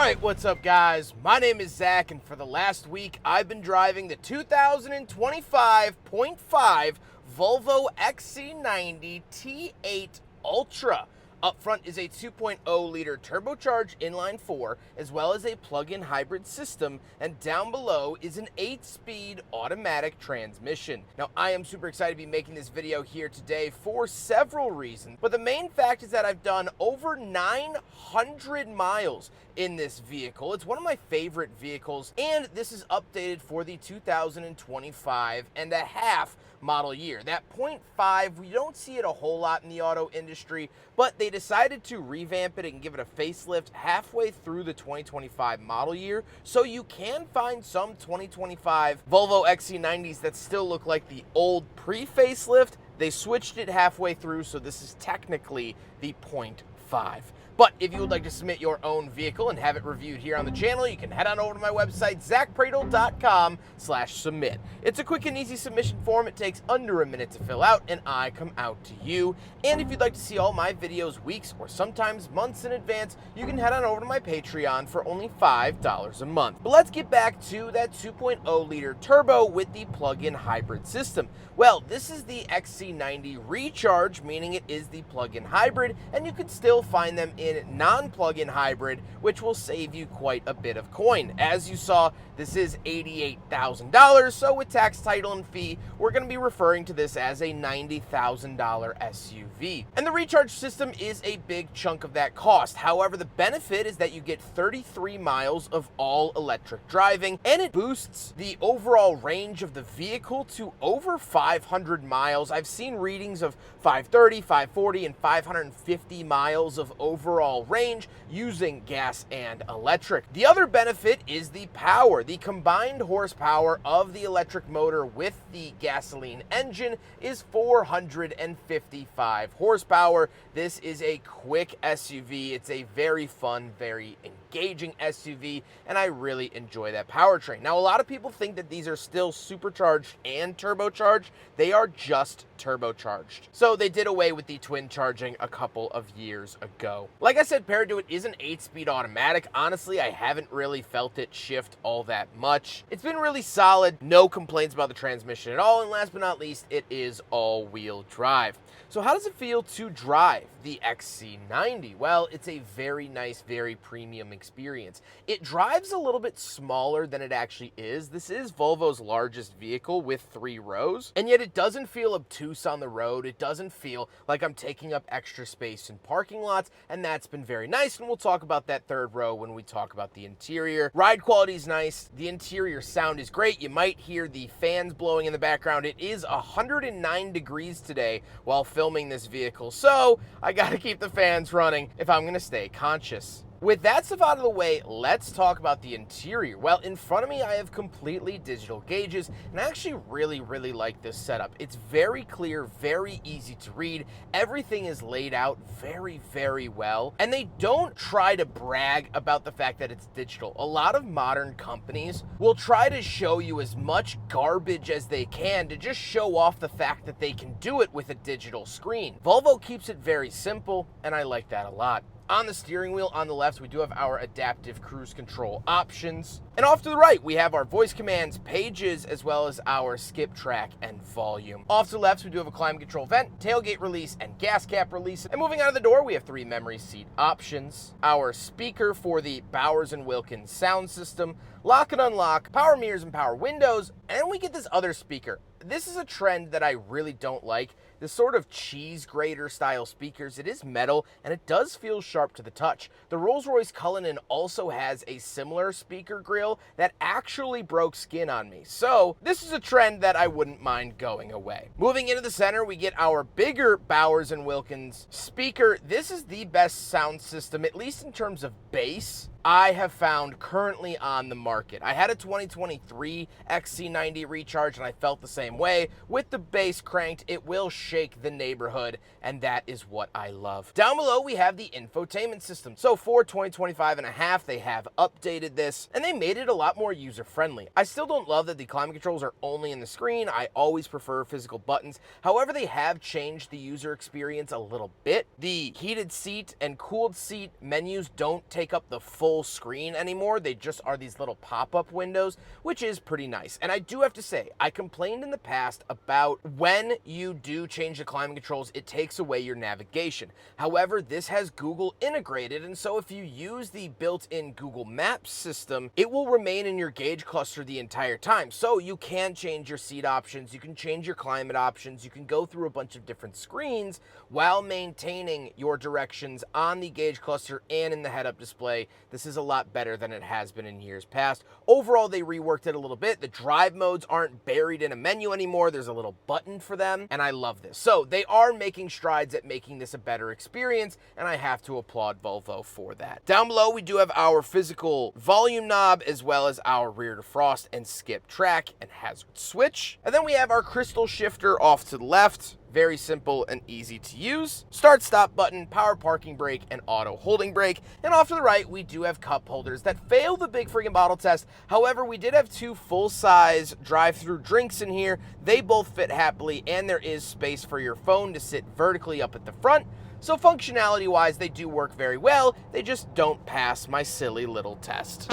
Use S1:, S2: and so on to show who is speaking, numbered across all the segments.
S1: Alright, what's up guys? My name is Zach, and for the last week I've been driving the 2025.5 Volvo XC90 T8 Ultra. Up front is a 2.0 liter turbocharged inline 4, as well as a plug-in hybrid system, and down below is an 8-speed automatic transmission. Now, I am super excited to be making this video here today for several reasons, but the main fact is that I've done over 900 miles in this vehicle. It's one of my favorite vehicles, and this is updated for the 2025 and a half model year. That 0.5, we don't see it a whole lot in the auto industry, but they decided to revamp it and give it a facelift halfway through the 2025 model year, so you can find some 2025 Volvo XC90s that still look like the old pre-facelift. They switched it halfway through, so this is technically the 0.5. But if you would like to submit your own vehicle and have it reviewed here on the channel, you can head on over to my website, zackpradel.com/submit. It's a quick and easy submission form. It takes under a minute to fill out, and I come out to you. And if you'd like to see all my videos weeks or sometimes months in advance, you can head on over to my Patreon for only $5 a month. But let's get back to that 2.0 liter turbo with the plug-in hybrid system. Well, this is the XC90 Recharge, meaning it is the plug-in hybrid, and you can still find them in non-plug-in hybrid, which will save you quite a bit of coin. As you saw, this is $88,000, so with tax, title, and fee, we're going to be referring to this as a $90,000 SUV. And the recharge system is a big chunk of that cost. However, the benefit is that you get 33 miles of all-electric driving, and it boosts the overall range of the vehicle to over 500 miles. I've seen readings of 530, 540, and 550 miles of overall range using gas and electric. The other benefit is the power. The combined horsepower of the electric motor with the gasoline engine is 455 horsepower. This is a quick SUV. It's a very fun, very engaging SUV, and I really enjoy that powertrain. Now, a lot of people think that these are still supercharged and turbocharged. They are just turbocharged. So they did away with the twin charging a couple of years ago. Like I said, paired to it is an 8-speed automatic. Honestly, I haven't really felt it shift all that much. It's been really solid. No complaints about the transmission at all. And last but not least, it is all-wheel drive. So how does it feel to drive the XC90? Well, it's a very nice, very premium experience. It drives a little bit smaller than it actually is. This is Volvo's largest vehicle with 3 rows, and yet it doesn't feel obtuse on the road. It doesn't feel like I'm taking up extra space in parking lots, and that's been very nice, and we'll talk about that third row when we talk about the interior. Ride quality is nice. The interior sound is great. You might hear the fans blowing in the background. It is 109 degrees today while filming this vehicle, so I gotta keep the fans running if I'm gonna stay conscious. With that stuff out of the way, let's talk about the interior. Well, in front of me, I have completely digital gauges, and I actually really like this setup. It's very clear, very easy to read. Everything is laid out very well, and they don't try to brag about the fact that it's digital. A lot of modern companies will try to show you as much garbage as they can to just show off the fact that they can do it with a digital screen. Volvo keeps it very simple, and I like that a lot. On the steering wheel, on the left, we do have our adaptive cruise control options. And off to the right, we have our voice commands, pages, as well as our skip track and volume. Off to the left, we do have a climate control vent, tailgate release, and gas cap release. And moving out of the door, we have 3 memory seat options, our speaker for the Bowers & Wilkins sound system, lock and unlock, power mirrors and power windows, and we get this other speaker. This is a trend that I really don't like. This sort of cheese grater style speakers. It is metal, and it does feel sharp to the touch. The Rolls-Royce Cullinan also has a similar speaker grill that actually broke skin on me. So this is a trend that I wouldn't mind going away. Moving into the center, we get our bigger Bowers & Wilkins speaker. This is the best sound system, at least in terms of bass, I have found currently on the market. I had a 2023 XC90 Recharge, and I felt the same way. With the bass cranked, it will shake the neighborhood, and that is what I love. Down below, we have the infotainment system. So for 2025 and a half, they have updated this, and they made it a lot more user-friendly. I still don't love that the climate controls are only in the screen. I always prefer physical buttons. However, they have changed the user experience a little bit. The heated seat and cooled seat menus don't take up the full full screen anymore. They just are these little pop-up windows, which is pretty nice. And I do have to say, I complained in the past about when you do change the climate controls, it takes away your navigation. However, this has Google integrated, and so if you use the built-in Google Maps system, it will remain in your gauge cluster the entire time. So you can change your seat options, you can change your climate options, you can go through a bunch of different screens while maintaining your directions on the gauge cluster and in the head-up display. This is a lot better than it has been in years past. Overall, they reworked it a little bit. The drive modes aren't buried in a menu anymore. There's a little button for them, and I love this. So they are making strides at making this a better experience, and I have to applaud Volvo for that. Down below, we do have our physical volume knob, as well as our rear defrost and skip track and hazard switch. And then we have our crystal shifter off to the left. Very simple and easy to use. Start stop button, power parking brake, and auto holding brake. And off to the right, we do have cup holders that failed the big friggin' bottle test. However, we did have two full-size drive-through drinks in here. They both fit happily, and there is space for your phone to sit vertically up at the front. So functionality-wise, they do work very well. They just don't pass my silly little test.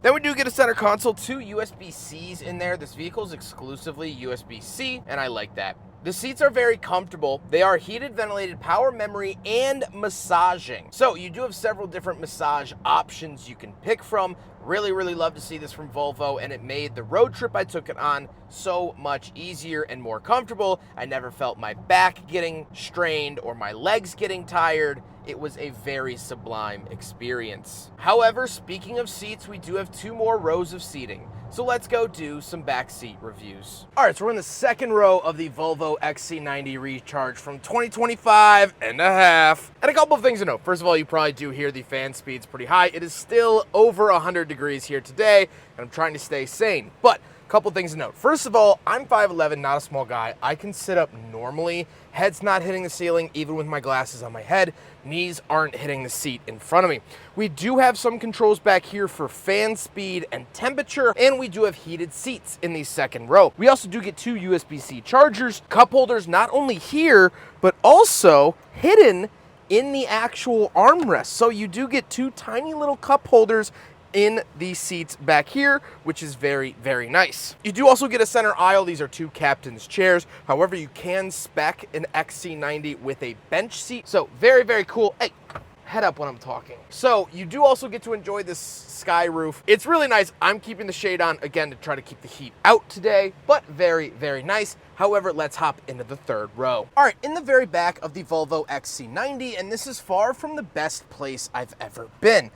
S1: Then we do get a center console, two USB-Cs in there. This vehicle is exclusively USB-C, and I like that. The seats are very comfortable. They are heated, ventilated, power memory, and massaging. So you do have several different massage options you can pick from. Really, really love to see this from Volvo, and it made the road trip I took it on so much easier and more comfortable. I never felt my back getting strained or my legs getting tired. It was a very sublime experience. However, speaking of seats, we do have two more rows of seating. So let's go do some back seat reviews. All right, so we're in the second row of the Volvo XC90 Recharge from 2025 and a half. And a couple of things to note. First of all, you probably do hear the fan speeds pretty high. It is still over 100 degrees here today, and I'm trying to stay sane. But couple things to note. First of all, I'm 5'11", not a small guy. I can sit up normally. Head's not hitting the ceiling, even with my glasses on my head. Knees aren't hitting the seat in front of me. We do have some controls back here for fan speed and temperature, and we do have heated seats in the second row. We also do get two USB-C chargers, cup holders, not only here, but also hidden in the actual armrest. So you do get two tiny little cup holders in the seats back here, which is very, very nice. You do also get a center aisle. These are two captain's chairs. However, you can spec an XC90 with a bench seat. So very, very cool. Hey, head up when I'm talking. So you do also get to enjoy this sky roof. It's really nice. I'm keeping the shade on, again, to try to keep the heat out today, but very, very nice. However, let's hop into the third row. All right, in the very back of the Volvo XC90, and this is far from the best place I've ever been.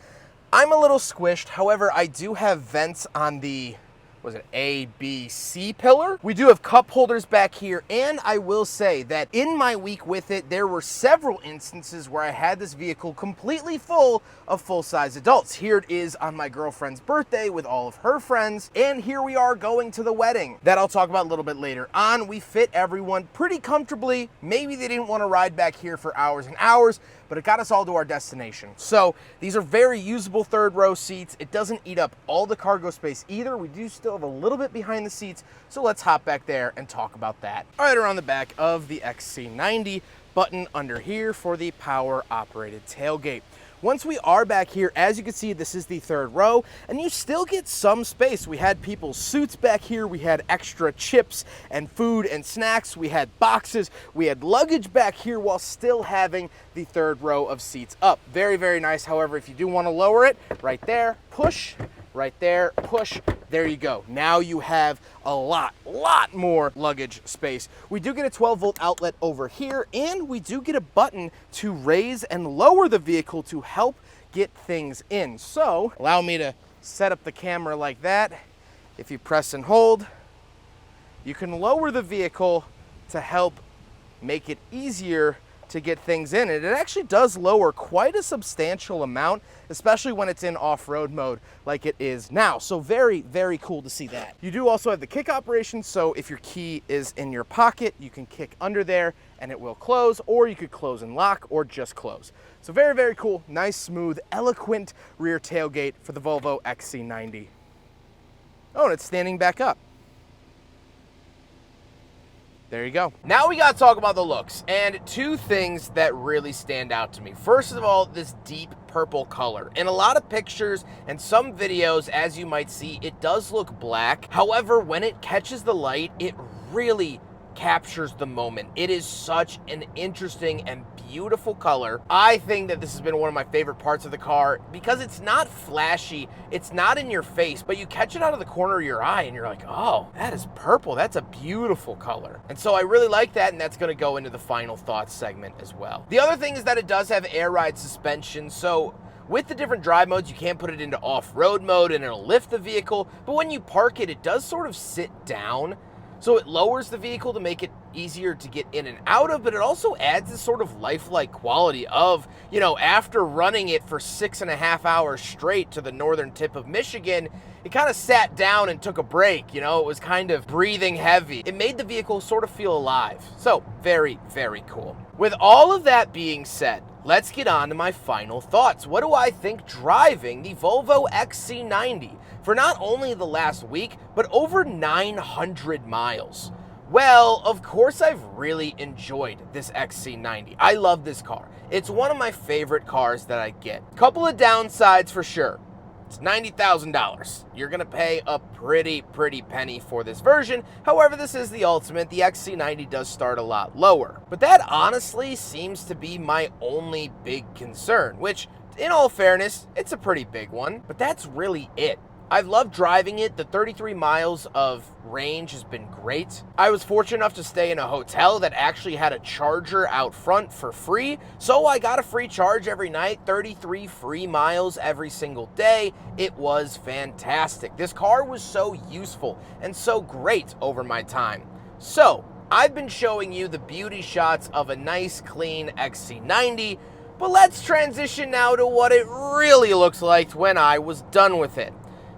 S1: I'm a little squished. However, I do have vents on the, was it A, B, C pillar? We do have cup holders back here, and I will say that in my week with it, there were several instances where I had this vehicle completely full of full-size adults. Here it is on my girlfriend's birthday with all of her friends, and here we are going to the wedding. That I'll talk about a little bit later on. We fit everyone pretty comfortably. Maybe they didn't want to ride back here for hours and hours, but it got us all to our destination. So these are very usable third row seats. It doesn't eat up all the cargo space either. We do still have a little bit behind the seats, so let's hop back there and talk about that. All right, around the back of the XC90, button under here for the power operated tailgate. Once we are back here, as you can see, this is the third row, and you still get some space. We had people's suits back here. We had extra chips and food and snacks. We had boxes. We had luggage back here while still having the third row of seats up. Very, very nice. However, if you do want to lower it, right there, push, right there, push. There you go. Now you have a lot more luggage space. We do get a 12-volt outlet over here, and we do get a button to raise and lower the vehicle to help get things in. So allow me to set up the camera like that. If you press and hold, you can lower the vehicle to help make it easier to get things in. And it actually does lower quite a substantial amount, especially when it's in off-road mode like it is now. So very, very cool to see that. You do also have the kick operation, so if your key is in your pocket, you can kick under there and it will close, or you could close and lock, or just close. So very, very cool, nice, smooth, eloquent rear tailgate for the Volvo XC90. Oh, and it's standing back up. There you go. Now we gotta talk about the looks, and two things that really stand out to me. First of all, this deep purple color. In a lot of pictures and some videos, as you might see, it does look black. However, when it catches the light, it really captures the moment. It is such an interesting and beautiful color. I think that this has been one of my favorite parts of the car because it's not flashy, it's not in your face, but you catch it out of the corner of your eye and you're like, oh, that is purple. That's a beautiful color. And so I really like that, and that's going to go into the final thoughts segment as well. The other thing is that it does have air ride suspension, so with the different drive modes, you can put it into off-road mode and it'll lift the vehicle, but when you park it, it does sort of sit down. So it lowers the vehicle to make it easier to get in and out of, but it also adds this sort of lifelike quality of, you know, after running it for 6.5 hours straight to the northern tip of Michigan, it kind of sat down and took a break. You know, it was kind of breathing heavy. It made the vehicle sort of feel alive. So very, very cool. With all of that being said, let's get on to my final thoughts. What do I think driving the Volvo XC90 for not only the last week, but over 900 miles? Well, of course, I've really enjoyed this XC90. I love this car. It's one of my favorite cars that I get. Couple of downsides for sure. It's $90,000. You're gonna pay a pretty penny for this version. However, this is the ultimate. The XC90 does start a lot lower. But that honestly seems to be my only big concern, which, in all fairness, it's a pretty big one, but that's really it. I've loved driving it. The 33 miles of range has been great. I was fortunate enough to stay in a hotel that actually had a charger out front for free, so I got a free charge every night, 33 free miles every single day. It was fantastic. This car was so useful and so great over my time. So, I've been showing you the beauty shots of a nice, clean XC90, but let's transition now to what it really looks like when I was done with it.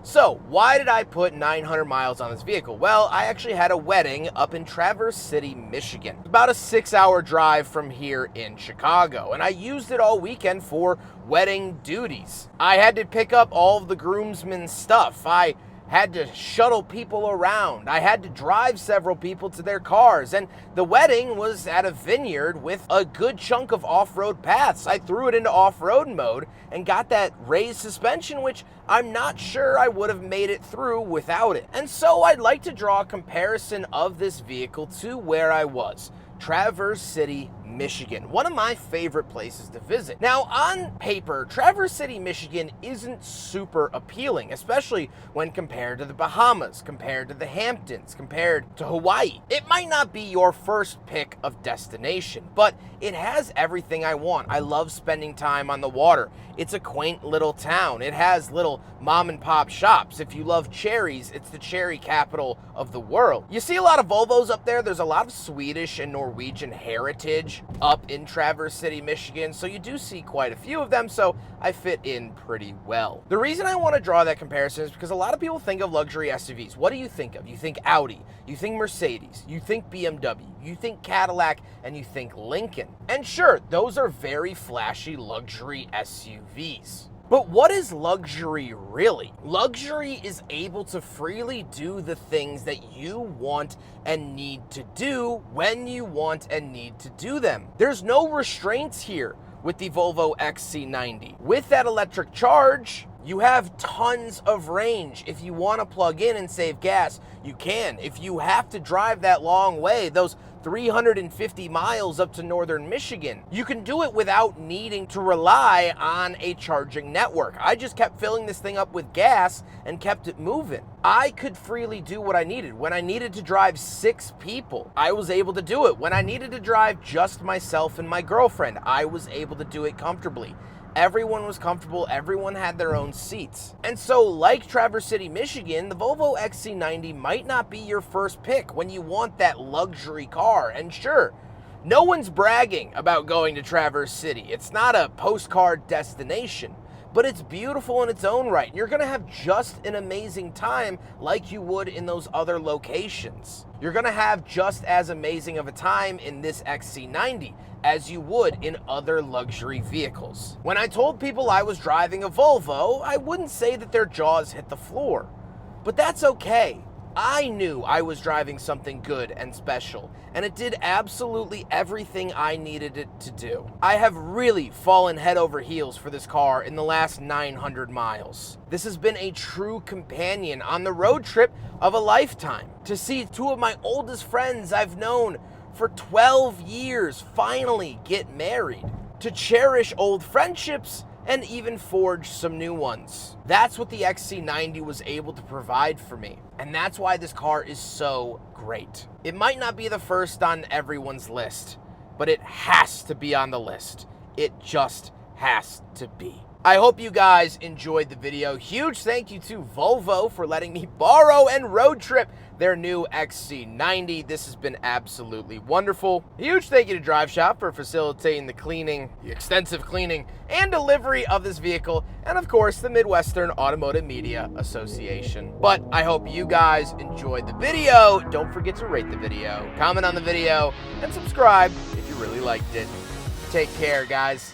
S1: So, why did I put 900 miles on this vehicle? Well, I actually had a wedding up in Traverse City, Michigan. About a 6-hour drive from here in Chicago, and I used it all weekend for wedding duties. I had to pick up all of the groomsmen's stuff. I had to shuttle people around. I had to drive several people to their cars, and the wedding was at a vineyard with a good chunk of off-road paths. I threw it into off-road mode and got that raised suspension, which I'm not sure I would have made it through without it. And so I'd like to draw a comparison of this vehicle to where I was. Traverse City, Michigan, one of my favorite places to visit. Now, on paper, Traverse City, Michigan isn't super appealing, especially when compared to the Bahamas, compared to the Hamptons, compared to Hawaii. It might not be your first pick of destination, but it has everything I want. I love spending time on the water. It's a quaint little town. It has little mom and pop shops. If you love cherries, it's the cherry capital of the world. You see a lot of Volvos up there. There's a lot of Swedish and Norwegian heritage up in Traverse City, Michigan, so you do see quite a few of them, so I fit in pretty well. The reason I want to draw that comparison is because a lot of people think of luxury SUVs. What do you think of? You think Audi, you think Mercedes, you think BMW, you think Cadillac, and you think Lincoln. And sure, those are very flashy luxury SUVs. But what is luxury really? Luxury is able to freely do the things that you want and need to do when you want and need to do them. There's no restraints here with the Volvo XC90. With that electric charge, you have tons of range. If you want to plug in and save gas, you can. If you have to drive that long way, those 350 miles up to northern Michigan, you can do it without needing to rely on a charging network. I just kept filling this thing up with gas and kept it moving. I could freely do what I needed. When I needed to drive 6 people, I was able to do it. When I needed to drive just myself and my girlfriend, I was able to do it comfortably. Everyone was comfortable, everyone had their own seats. And so, like Traverse City, Michigan, the Volvo XC90 might not be your first pick when you want that luxury car. And sure, no one's bragging about going to Traverse City. It's not a postcard destination, but it's beautiful in its own right. You're gonna have just an amazing time like you would in those other locations. You're gonna have just as amazing of a time in this XC90 as you would in other luxury vehicles. When I told people I was driving a Volvo, I wouldn't say that their jaws hit the floor, but that's okay. I knew I was driving something good and special, and it did absolutely everything I needed it to do. I have really fallen head over heels for this car in the last 900 miles. This has been a true companion on the road trip of a lifetime. To see two of my oldest friends I've known for 12 years finally get married. To cherish old friendships and even forge some new ones. That's what the XC90 was able to provide for me. And that's why this car is so great. It might not be the first on everyone's list, but it has to be on the list. It just has to be. I hope you guys enjoyed the video. Huge thank you to Volvo for letting me borrow and road trip their new XC90. This has been absolutely wonderful. Huge thank you to Drive Shop for facilitating the cleaning, the extensive cleaning, and delivery of this vehicle, and of course, the Midwestern Automotive Media Association. But I hope you guys enjoyed the video. Don't forget to rate the video, comment on the video, and subscribe if you really liked it. Take care, guys.